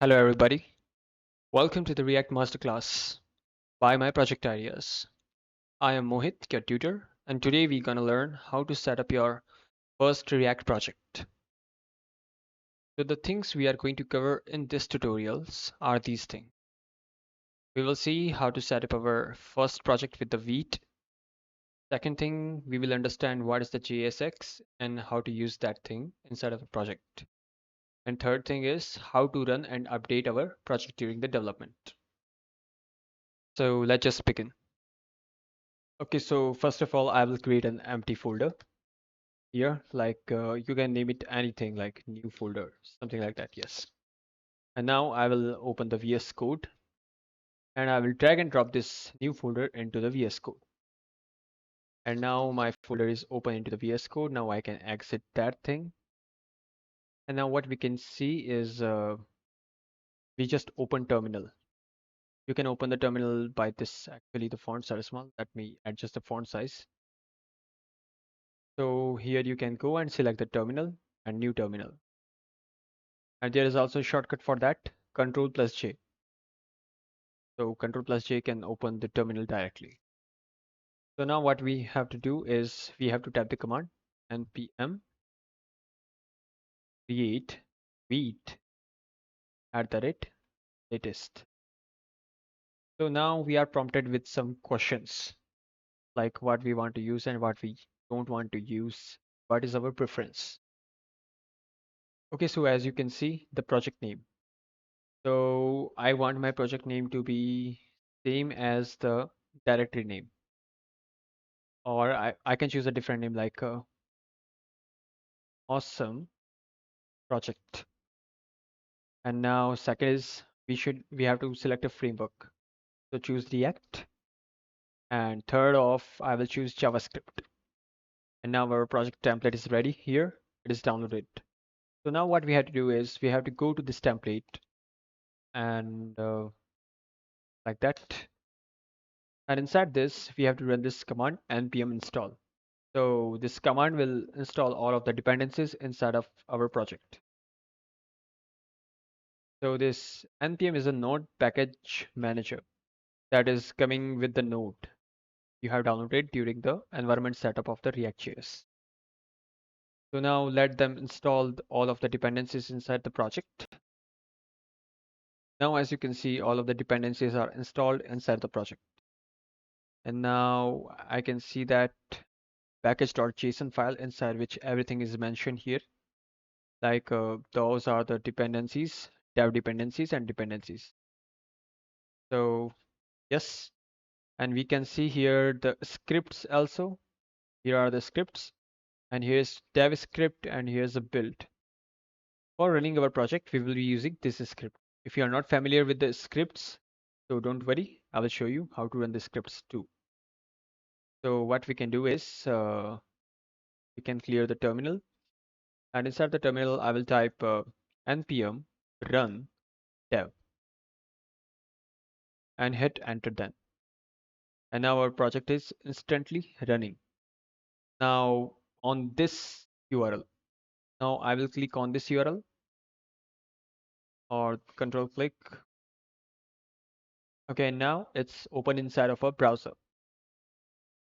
Hello, everybody. Welcome to the React Masterclass by My Project Ideas. I am Mohit, your tutor, and today we're going to learn how to set up your first React project. So, the things we are going to cover in this tutorials are these things. We will see how to set up our first project with the Vite. Second thing, we will understand what is the JSX and how to use that thing inside of a project. And third thing is how to run and update our project during the development. So, let's just begin. Okay, so first of all, I will create an empty folder here. You can name it anything like new folder, something like that. Yes. And now I will open the VS Code and I will drag and drop this new folder into the VS Code. And now my folder is open into the VS Code. Now I can exit that thing. And now what we can see is we just open terminal. You can open the terminal by this. Actually, the fonts are small. Let me adjust the font size. So here you can go and select the terminal and new terminal. And there is also a shortcut for that, Control plus J. So Control plus J can open the terminal directly. So now what we have to do is we have to type the command npm create vite @latest. So now we are prompted with some questions like what we want to use and what we don't want to use. What is our preference? Okay, so as you can see, the project name. So I want my project name to be same as the directory name. Or I can choose a different name like awesome project. And now second is we have to select a framework. So choose React. And third off, I will choose JavaScript. And now our project template is ready here. It is downloaded. So now what we have to do is we have to go to this template and like that. And inside this, we have to run this command npm install. So this command will install all of the dependencies inside of our project. So this npm is a node package manager that is coming with the node you have downloaded during the environment setup of the React.js. So now let them install all of the dependencies inside the project. Now, as you can see, all of the dependencies are installed inside the project. And now I can see that package.json file inside which everything is mentioned here. Those are the dependencies, dev dependencies and dependencies. So yes, and we can see here the scripts also. Here are the scripts and here's dev script and here's a build. For running our project, we will be using this script. If you are not familiar with the scripts, so don't worry, I will show you how to run the scripts too. So what we can do is we can clear the terminal and inside the terminal, I will type npm run dev and hit enter then. And now our project is instantly running. Now on this URL, now I will click on this URL or control click. Okay, now it's open inside of a browser.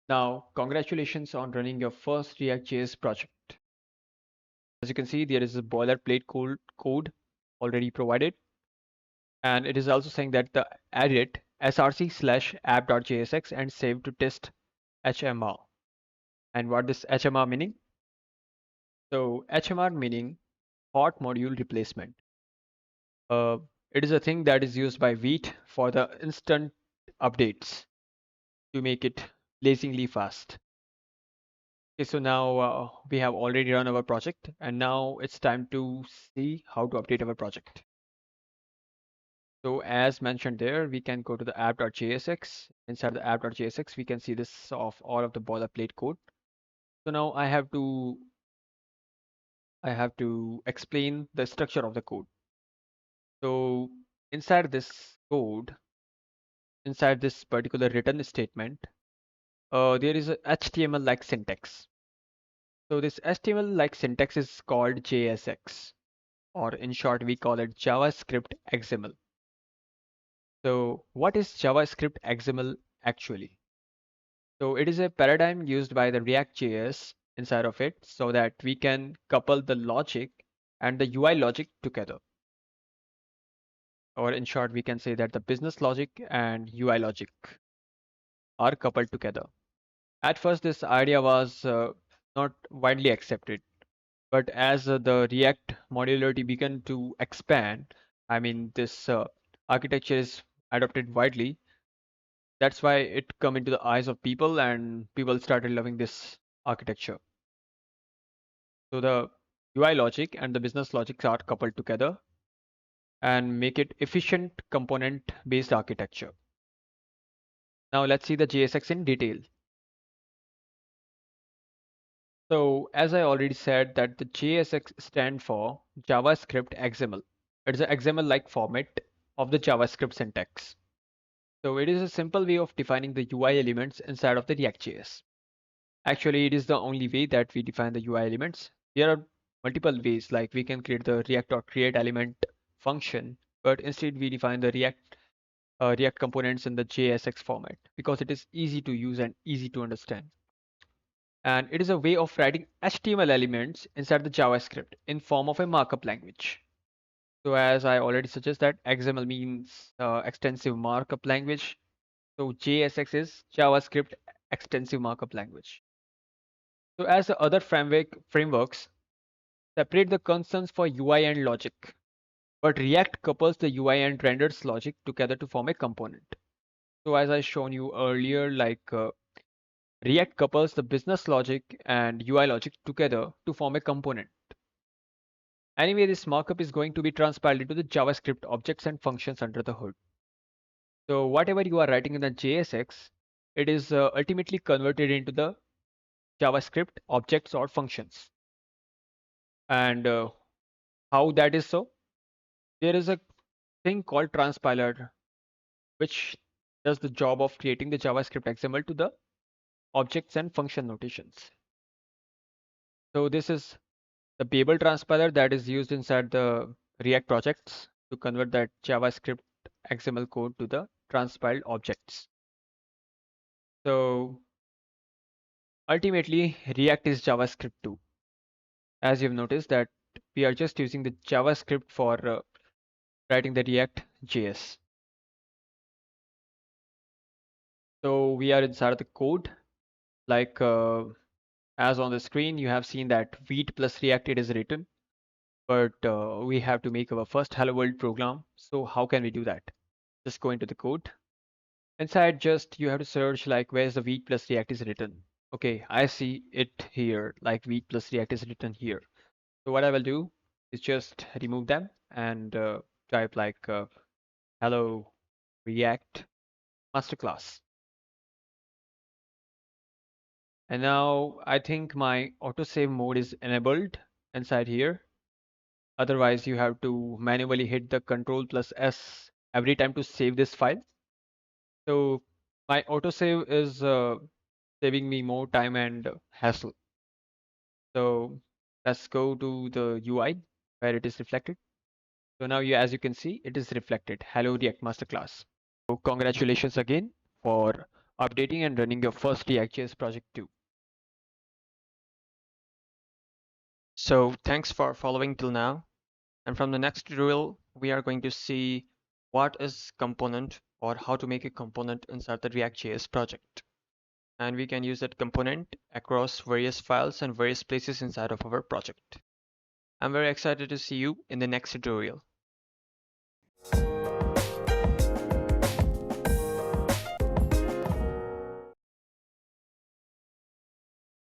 Now, congratulations on running your first React.js project. As you can see, there is a boilerplate code already provided. And it is also saying that the edit src/app.jsx and save to test HMR. And what this HMR meaning? So HMR meaning hot module replacement. Uh, it is a thing that is used by Vite for the instant updates to make it blazingly fast. Okay, so now we have already run our project and now it's time to see how to update our project. So as mentioned there, we can go to the app.jsx. Inside the app.jsx, we can see this of all of the boilerplate code. So now I have to explain the structure of the code. So inside this code, inside this particular written statement, there is a HTML-like syntax. So this HTML-like syntax is called JSX or in short, we call it JavaScript XML. So what is JavaScript XML actually? So it is a paradigm used by the React.js inside of it so that we can couple the logic and the UI logic together. Or in short, we can say that the business logic and UI logic are coupled together. At first, this idea was not widely accepted, but as the React modularity began to expand, I mean, this architecture is adopted widely. That's why it come into the eyes of people and people started loving this architecture. So the UI logic and the business logic are coupled together and make it efficient component based architecture. Now let's see the JSX in detail. So as I already said that the JSX stand for JavaScript XML. It's an XML-like format of the JavaScript syntax. So it is a simple way of defining the UI elements inside of the React.js. Actually, it is the only way that we define the UI elements. There are multiple ways, like we can create the React.create element function, but instead we define the React components in the JSX format because it is easy to use and easy to understand. And it is a way of writing HTML elements inside the JavaScript in form of a markup language. So as I already suggest that XML means extensive markup language. So JSX is JavaScript extensive markup language. So as the other frameworks separate the concerns for UI and logic, but React couples the UI and renders logic together to form a component. So as I shown you earlier, like React couples the business logic and UI logic together to form a component. Anyway, this markup is going to be transpiled into the JavaScript objects and functions under the hood. So whatever you are writing in the JSX, it is ultimately converted into the JavaScript objects or functions. And how that is so? There is a thing called transpiler, which does the job of creating the JavaScript XML to the objects and function notations. So this is the Babel transpiler that is used inside the React projects to convert that JavaScript XML code to the transpiled objects. So ultimately, React is JavaScript too. As you've noticed that we are just using the JavaScript for writing the React JS. So we are inside of the code, like as on the screen, you have seen that Vite plus React it is written, but we have to make our first Hello World program. So how can we do that? Just go into the code. Inside, just you have to search like where's the Vite plus React is written. Okay, I see it here, like Vite plus React is written here. So what I will do is just remove them and type like hello React Masterclass. And now I think my autosave mode is enabled inside here. Otherwise, you have to manually hit the Control plus S every time to save this file. So my autosave is saving me more time and hassle. So let's go to the UI where it is reflected. So now as you can see, it is reflected. Hello React Masterclass. So congratulations again for updating and running your first React.js project too. So thanks for following till now. And from the next tutorial, we are going to see what is component or how to make a component inside the React.js project. And we can use that component across various files and various places inside of our project. I'm very excited to see you in the next tutorial.